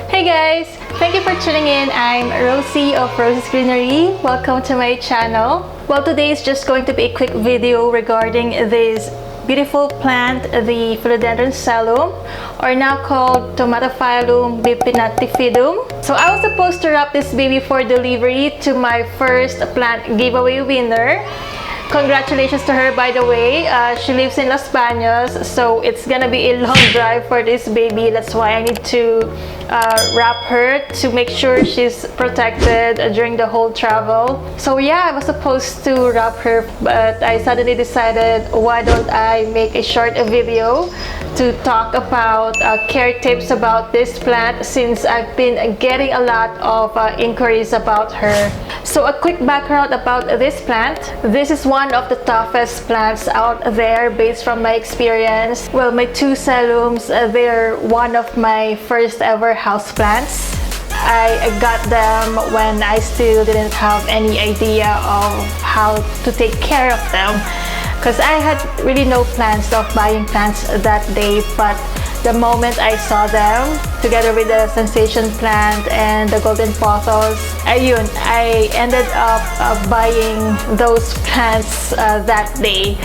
Hey guys! Thank you for tuning in. I'm Rosie of Rosie's Greenery. Welcome to my channel. Well, today is just going to be a quick video regarding this beautiful plant, the Philodendron Selloum, or now called Thaumatophyllum Bipinnatifidum. So I was supposed to wrap this baby for delivery to my first plant giveaway winner. Congratulations to her, by the way. She lives in Los Baños, so it's gonna be a long drive for this baby. That's why I need to wrap her to make sure she's protected during the whole travel. So yeah, I was supposed to wrap her, but I suddenly decided, why don't I make a short video to talk about care tips about this plant, since I've been getting a lot of inquiries about her. So a quick background about this plant. This is one of the toughest plants out there based from my experience. Well, my two Selloums, they're one of my first ever house plants. I got them when I still didn't have any idea of how to take care of them, because I had really no plans of buying plants that day. But the moment I saw them together with the sensation plant and the golden pothos, ayun, I ended up buying those plants that day.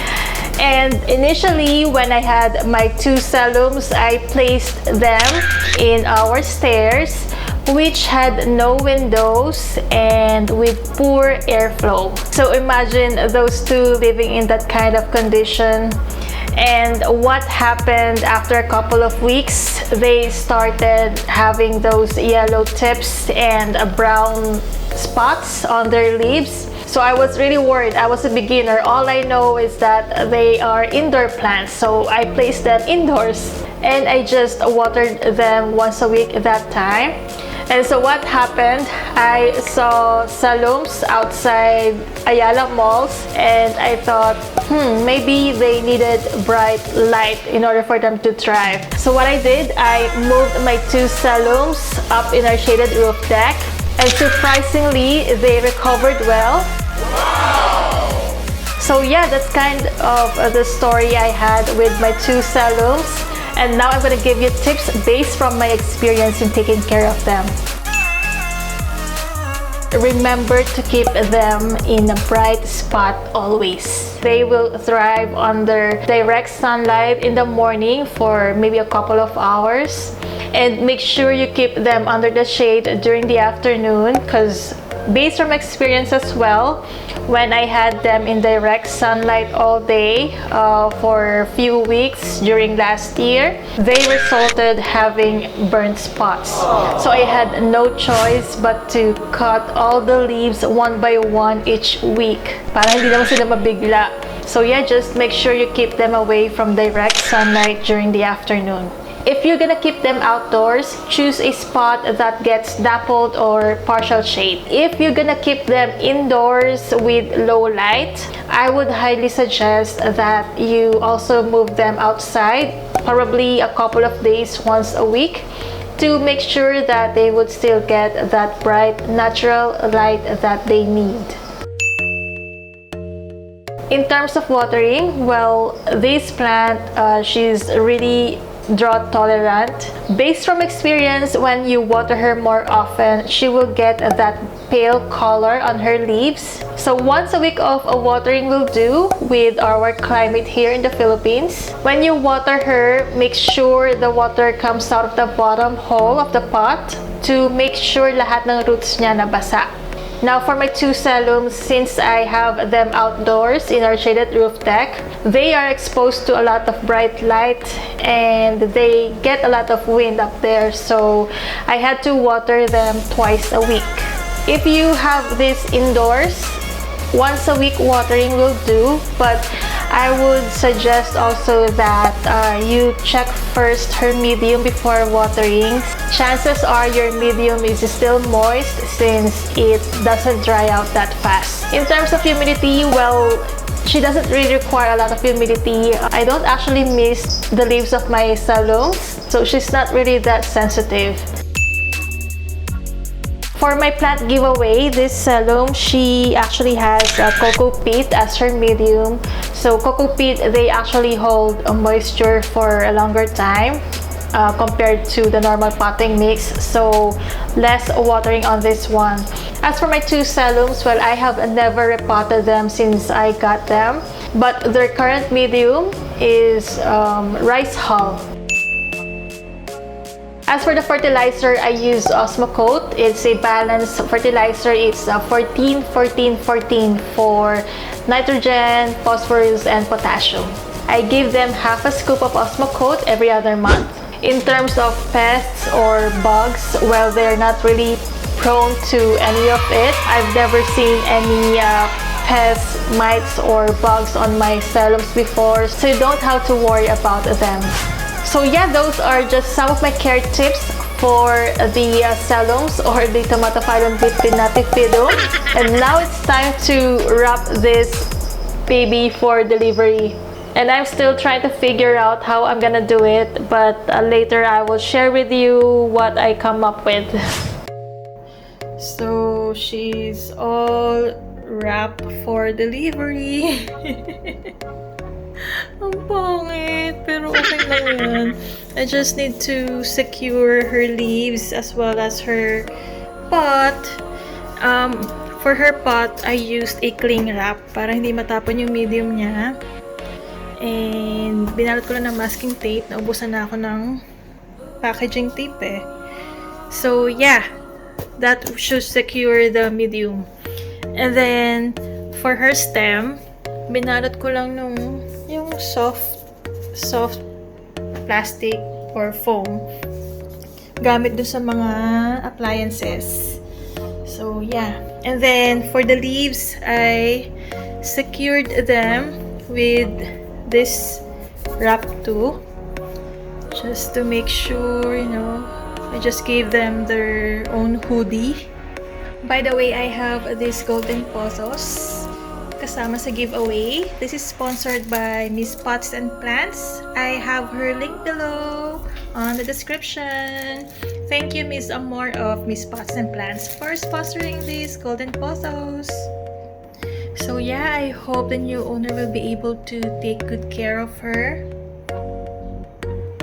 And initially, when I had my two Selloums, I placed them in our stairs, which had no windows and with poor airflow. So imagine those two living in that kind of condition. And what happened after a couple of weeks, they started having those yellow tips and brown spots on their leaves. So I was really worried. I was a beginner. All I know is that they are indoor plants, so I placed them indoors and I just watered them once a week at that time. And so what happened, I saw Selloums outside Ayala malls, and I thought, maybe they needed bright light in order for them to thrive. So what I did, I moved my two Selloums up in our shaded roof deck, and surprisingly, they recovered well. Wow! So yeah, that's kind of the story I had with my two Selloums. And now I'm going to give you tips based from my experience in taking care of them. Remember to keep them in a bright spot always. They will thrive under direct sunlight in the morning for maybe a couple of hours. And make sure you keep them under the shade during the afternoon, because based from experience as well, when I had them in direct sunlight all day for a few weeks during last year, they resulted having burnt spots. So I had no choice but to cut all the leaves one by one each week para hindi naman sila mabigla. So yeah, just make sure you keep them away from direct sunlight during the afternoon. If you're gonna keep them outdoors, choose a spot that gets dappled or partial shade. If you're gonna keep them indoors with low light, I would highly suggest that you also move them outside, probably a couple of days once a week, to make sure that they would still get that bright, natural light that they need. In terms of watering, well, this plant, she's really drought tolerant. Based from experience, when you water her more often, she will get that pale color on her leaves. So once a week of watering will do with our climate here in the Philippines. When you water her, make sure the water comes out of the bottom hole of the pot to make sure lahat ng roots niya nabasa. Now for my two Selloums, since I have them outdoors in our shaded roof deck, they are exposed to a lot of bright light and they get a lot of wind up there, so I had to water them twice a week. If you have this indoors, once a week watering will do, but I would suggest also that you check first her medium before watering. Chances are your medium is still moist since it doesn't dry out that fast. In terms of humidity, well, she doesn't really require a lot of humidity. I don't actually miss the leaves of my Selloums, so she's not really that sensitive. For my plant giveaway, this Selloum, she actually has cocoa peat as her medium. So cocoa peat, they actually hold moisture for a longer time. compared to the normal potting mix, so less watering on this one. As for my two Selloums, well, I have never repotted them since I got them, but their current medium is rice hull. As for the fertilizer, I use Osmocote. It's a balanced fertilizer. It's 14, 14, 14 for nitrogen, phosphorus, and potassium. I give them half a scoop of Osmocote every other month. In terms of pests or bugs, well, they're not really prone to any of it. I've never seen any pests, mites, or bugs on my Selloums before, so you don't have to worry about them. So yeah, those are just some of my care tips for the Selloums or the Thaumatophyllum Bipinnatifidum. And now it's time to wrap this baby for delivery. And I'm still trying to figure out how I'm gonna do it, but later I will share with you what I come up with. So she's all wrapped for delivery. Ang pangit, pero okay lang yan. I just need to secure her leaves as well as her pot. For her pot, I used a cling wrap para hindi matapon yung medium niya. And binalot ko lang ng masking tape. Naubusan na ako ng packaging tape eh. So yeah, that should secure the medium. And then for her stem, binalot ko lang nung yung soft plastic or foam gamit dun sa mga appliances. So yeah, and then for the leaves, I secured them with this wrap too, just to make sure, you know, I just gave them their own hoodie. By the way, I have these golden pozos kasama sa giveaway. This is sponsored by Miss Pots and Plants. I have her link below on the description. Thank you, Miss Amor of Miss Pots and Plants, for sponsoring these golden pozos. So yeah, I hope the new owner will be able to take good care of her.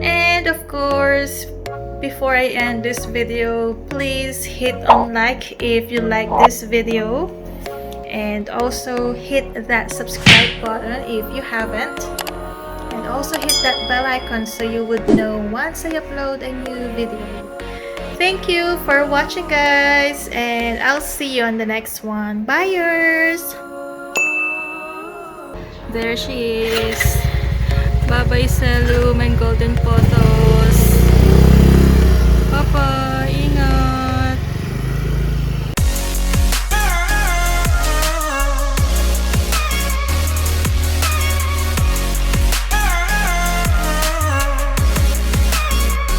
And of course, before I end this video, please hit on like if you like this video. And also hit that subscribe button if you haven't. And also hit that bell icon so you would know once I upload a new video. Thank you for watching, guys, and I'll see you on the next one. Byeers! There she is. Bye-bye, Selloum and golden photos. Bye-bye!